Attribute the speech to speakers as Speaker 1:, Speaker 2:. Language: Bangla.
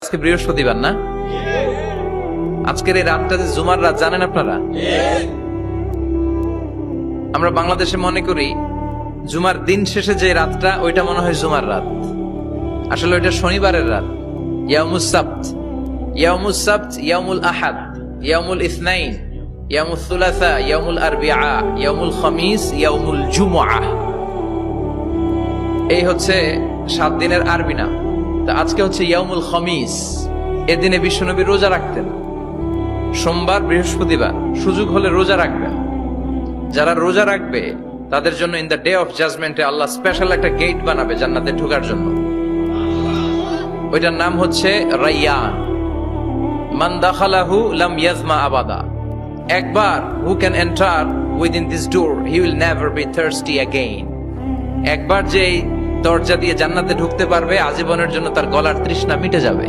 Speaker 1: আজকে বৃহস্পতিবার না? আজকের এই রাতটা যে জুমার রাত জানেন আপনারা? আমরা বাংলাদেশে মনে করি জুমার দিন শেষে যে রাতটা ওইটা মনে হয় জুমার রাত, আসলে ওইটা শনিবারের রাত। ইয়াউমুস সাবত, ইয়াউমুস সাবত, ইয়াউমুল আহাদ, ইয়াউমুল ইসনাইন, ইয়াউমুল সুলাসা, ইয়াউমুল আরবিআ, ইয়াউমুল খামিস, ইয়াউমুল জুমআহ। এই হচ্ছে 7 দিনের আরবি নাম। তা আজকে হচ্ছে ইয়াউমুল খামিস। এদিনে বিশ্বনবী রোজা রাখতেন, সোমবার বৃহস্পতিবার সুযোগ হলে রোজা রাখবেন। যারা রোজা রাখবে তাদের জন্য ইন দ্য ডে অফ জাজমেন্টে আল্লাহ স্পেশাল একটা গেট বানাবে জান্নাতে ঢোকার জন্য। ওইটার নাম হচ্ছে রাইয়ান। মান দাখালাহু লাম ইয়াজমা আবাদা। একবার who can enter within this door he will never be thirsty again. একবার যে দরজা দিয়ে জান্নাতে ঢুকতে পারবে আজীবনের জন্য তার গলার তৃষ্ণা মিটে যাবে।